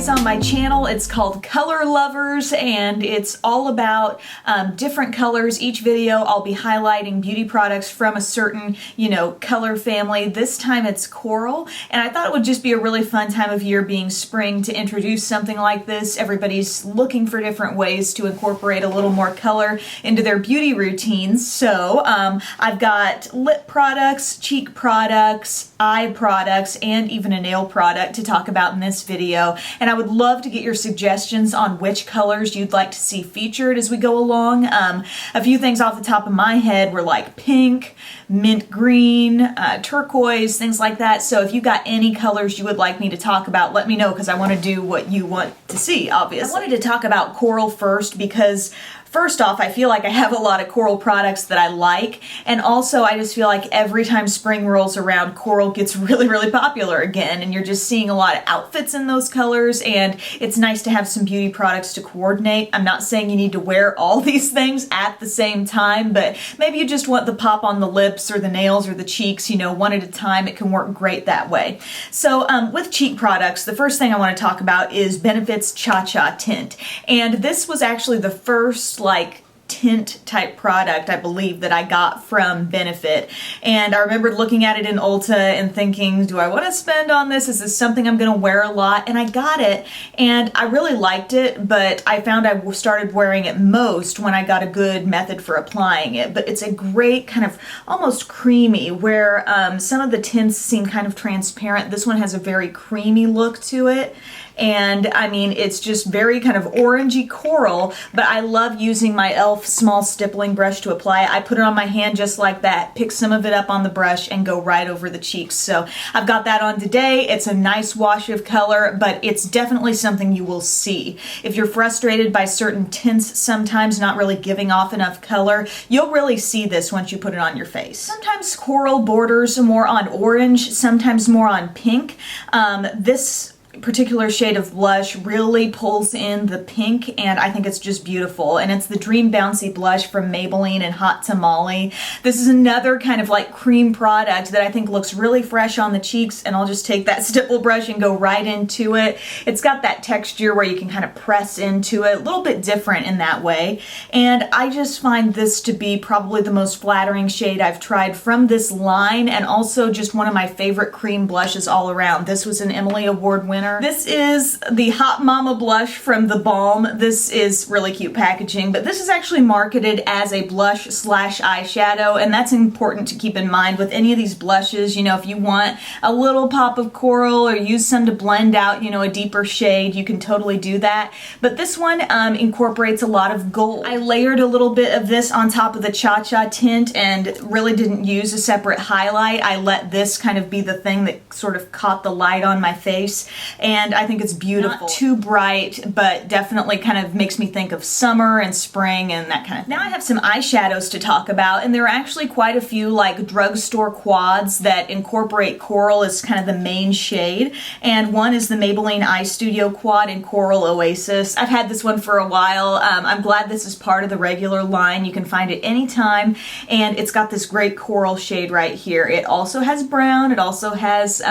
series on my channel. It's called Color Lovers, and it's all about different colors. Each video I'll be highlighting beauty products from a certain, color family. This time it's coral, and I thought it would just be a really fun time of year, being spring, to introduce something like this. Everybody's looking for different ways to incorporate a little more color into their beauty routines. So I've got lip products, cheek products, eye products, and even a nail product to talk about in this video. And I would love to get your suggestions on which colors you'd like to see featured as we go along. A few things off the top of my head were like pink, mint green, turquoise, things like that. So if you got any colors you would like me to talk about, let me know, because I want to do what you want to see, obviously. I wanted to talk about coral first because first off, I feel like I have a lot of coral products that I like, and also I just feel like every time spring rolls around, coral gets really, really popular again, and you're just seeing a lot of outfits in those colors, and it's nice to have some beauty products to coordinate. I'm not saying you need to wear all these things at the same time, but maybe you just want the pop on the lips or the nails or the cheeks, one at a time. It can work great that way. So with cheek products, the first thing I want to talk about is Benefit's Cha-Cha Tint, and this was actually the first tint type product, I believe, that I got from Benefit. And I remember looking at it in Ulta and thinking, do I want to spend on this? Is this something I'm going to wear a lot? And I got it, and I really liked it, but I found I started wearing it most when I got a good method for applying it. But it's a great kind of almost creamy, where some of the tints seem kind of transparent. This one has a very creamy look to it. And I mean, it's just very kind of orangey coral, but I love using my e.l.f. small stippling brush to apply it. I put it on my hand just like that, pick some of it up on the brush, and go right over the cheeks. So I've got that on today. It's a nice wash of color, but it's definitely something you will see. If you're frustrated by certain tints sometimes not really giving off enough color, you'll really see this once you put it on your face. Sometimes coral borders more on orange, sometimes more on pink. This particular shade of blush really pulls in the pink, and I think it's just beautiful. And it's the Dream Bouncy blush from Maybelline and Hot Tamale. This is another kind of cream product that I think looks really fresh on the cheeks, and I'll just take that stipple brush and go right into it. It's got that texture where you can kind of press into it, a little bit different in that way. And I just find this to be probably the most flattering shade I've tried from this line, and also just one of my favorite cream blushes all around. This was an Emily Award winner. This is the Hot Mama blush from the Balm. This is really cute packaging, but this is actually marketed as a blush / eyeshadow, and that's important to keep in mind with any of these blushes. If you want a little pop of coral or use some to blend out, a deeper shade, you can totally do that. But this one incorporates a lot of gold. I layered a little bit of this on top of the Cha-Cha tint and really didn't use a separate highlight. I let this kind of be the thing that sort of caught the light on my face. And I think it's beautiful. Not too bright, but definitely kind of makes me think of summer and spring and that kind of thing. Now I have some eyeshadows to talk about, and there are actually quite a few drugstore quads that incorporate coral as kind of the main shade. And one is the Maybelline Eye Studio Quad in Coral Oasis. I've had this one for a while. I'm glad this is part of the regular line. You can find it anytime, and it's got this great coral shade right here. It also has brown. It also has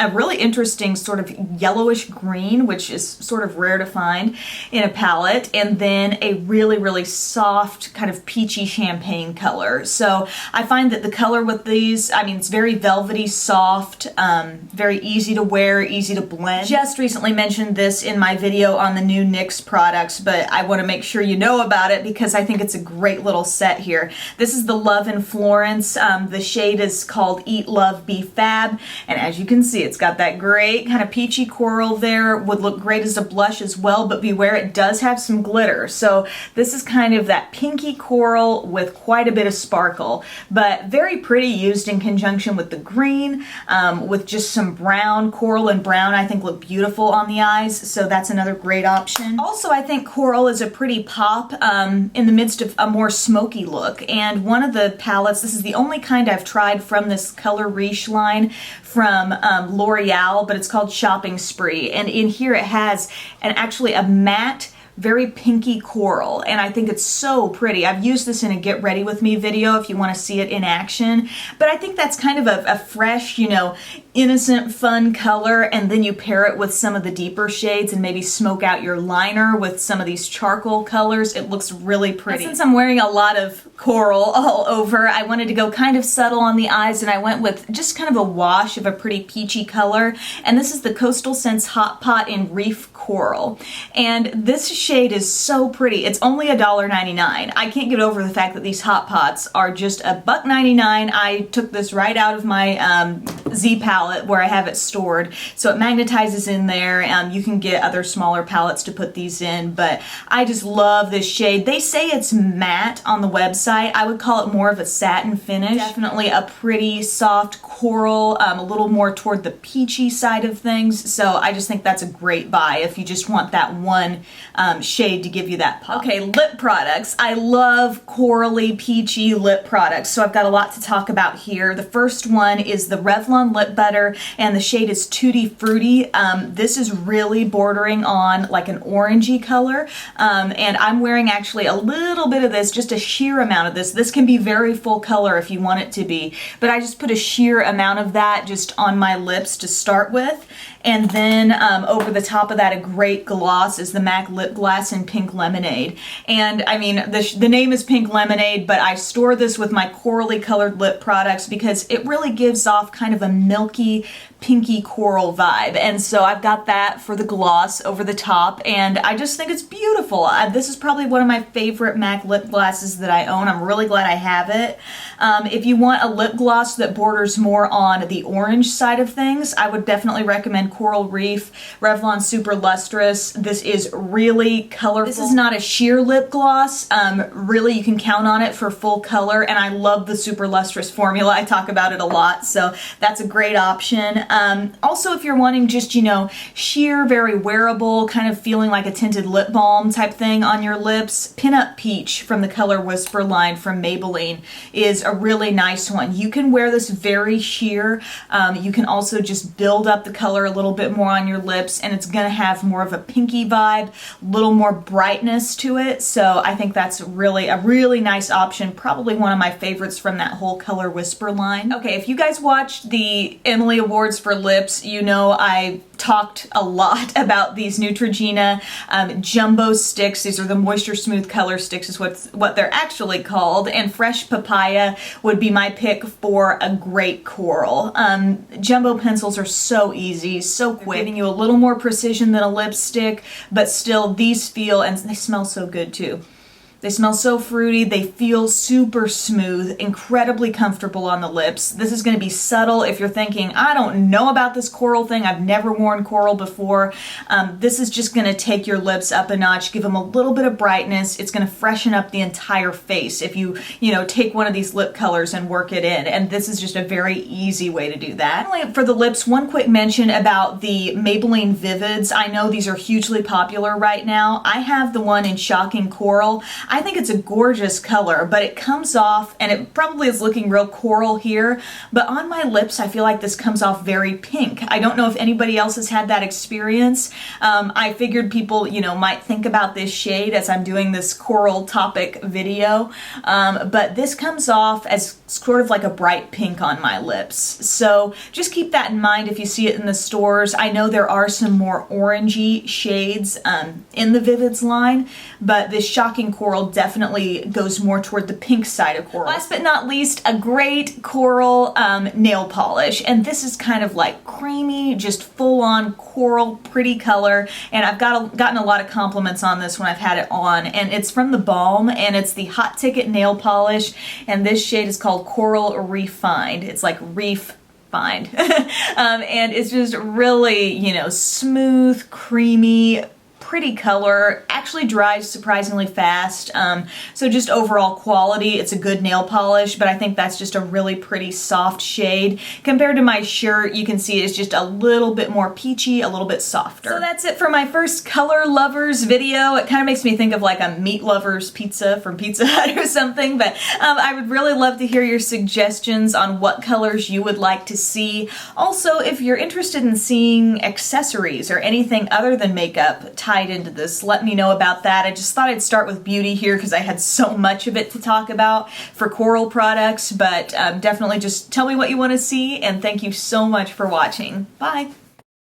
a really interesting sort of yellowish green, which is sort of rare to find in a palette, and then a really, really soft kind of peachy champagne color. So I find that the color with these, it's very velvety, soft, very easy to wear, easy to blend. Just recently mentioned this in my video on the new NYX products, but I want to make sure you know about it because I think it's a great little set here. This is the Love in Florence. The shade is called Eat, Love, Be Fab, and as you can see, it's got that great kind of peachy coral there. Would look great as a blush as well, but beware, it does have some glitter. So this is kind of that pinky coral with quite a bit of sparkle, but very pretty used in conjunction with the green, with just some brown. Coral and brown I think look beautiful on the eyes, so that's another great option. Also, I think coral is a pretty pop in the midst of a more smoky look, and one of the palettes, this is the only kind I've tried from this Color Riche line from L'Oreal, but it's called Shopping Spree, and in here it has actually a matte very pinky coral, and I think it's so pretty. I've used this in a Get Ready With Me video if you want to see it in action, but I think that's kind of a fresh, innocent, fun color, and then you pair it with some of the deeper shades and maybe smoke out your liner with some of these charcoal colors, it looks really pretty. And since I'm wearing a lot of coral all over, I wanted to go kind of subtle on the eyes, and I went with just kind of a wash of a pretty peachy color. And this is the Coastal Scents Hotpot in Reef Coral. And this shade is so pretty. It's only $1.99. I can't get over the fact that these Hot Pots are just $1.99. I took this right out of my Z palette where I have it stored, so it magnetizes in there. You can get other smaller palettes to put these in, but I just love this shade. They say it's matte on the website. I would call it more of a satin finish. Definitely a pretty soft coral, a little more toward the peachy side of things, so I just think that's a great buy if you just want that one shade to give you that pop. Okay, lip products. I love corally, peachy lip products, so I've got a lot to talk about here. The first one is the Revlon Lip Butter, and the shade is Tutti Frutti. This is really bordering on like an orangey color, and I'm wearing actually a little bit of this, just a sheer amount of this. This can be very full color if you want it to be, but I just put a sheer amount of that just on my lips to start with. And then over the top of that, a great gloss is the MAC Lip Glass in Pink Lemonade. And I mean, the name is Pink Lemonade, but I store this with my corally colored lip products because it really gives off kind of a milky, pinky coral vibe. And so I've got that for the gloss over the top, and I just think it's beautiful. This is probably one of my favorite MAC lip glosses that I own. I'm really glad I have it. If you want a lip gloss that borders more on the orange side of things, I would definitely recommend Coral Reef Revlon Super Lustrous. This is really colorful. This is not a sheer lip gloss. Really, you can count on it for full color, and I love the Super Lustrous formula. I talk about it a lot, so that's a great option. Also, if you're wanting just, you know, sheer, very wearable, kind of feeling like a tinted lip balm type thing on your lips, Pin Up Peach from the Color Whisper line from Maybelline is a really nice one. You can wear this very sheer. You can also just build up the color a little bit more on your lips, and it's gonna have more of a pinky vibe, a little more brightness to it. So I think that's really a really nice option. Probably one of my favorites from that whole Color Whisper line. Okay, if you guys watched the Emily Awards for lips, you know I talked a lot about these Neutrogena jumbo sticks. These are the Moisture Smooth Color Sticks is what they're actually called, and Fresh Papaya would be my pick for a great coral. Jumbo pencils are so easy, so quick, giving you a little more precision than a lipstick, but still these feel, and they smell so good too. They smell so fruity, they feel super smooth, incredibly comfortable on the lips. This is gonna be subtle if you're thinking, I don't know about this coral thing, I've never worn coral before. This is just gonna take your lips up a notch, give them a little bit of brightness. It's gonna freshen up the entire face if you know, take one of these lip colors and work it in. And this is just a very easy way to do that. Finally, for the lips, one quick mention about the Maybelline Vivids. I know these are hugely popular right now. I have the one in Shocking Coral. I think it's a gorgeous color, but it comes off, and it probably is looking real coral here, but on my lips I feel like this comes off very pink. I don't know if anybody else has had that experience. I figured people, you know, might think about this shade as I'm doing this coral topic video, but this comes off as sort of like a bright pink on my lips. So just keep that in mind if you see it in the stores. I know there are some more orangey shades in the Vivids line, but this Shocking Coral definitely goes more toward the pink side of coral. Last but not least, a great coral nail polish, and this is kind of like creamy, just full-on coral, pretty color, and I've gotten a lot of compliments on this when I've had it on, and it's from the Balm, and it's the Hot Ticket nail polish, and this shade is called Coral Refined. It's like Reef Find. And it's just really, you know, smooth, creamy, pretty color, actually dries surprisingly fast. So just overall quality, it's a good nail polish, but I think that's just a really pretty soft shade. Compared to my shirt, you can see it's just a little bit more peachy, a little bit softer. So that's it for my first Color Lovers video. It kind of makes me think of like a Meat Lovers pizza from Pizza Hut or something, but I would really love to hear your suggestions on what colors you would like to see. Also, if you're interested in seeing accessories or anything other than makeup tied tied into this. Let me know about that. I just thought I'd start with beauty here because I had so much of it to talk about for coral products, but definitely just tell me what you want to see, and thank you so much for watching. Bye!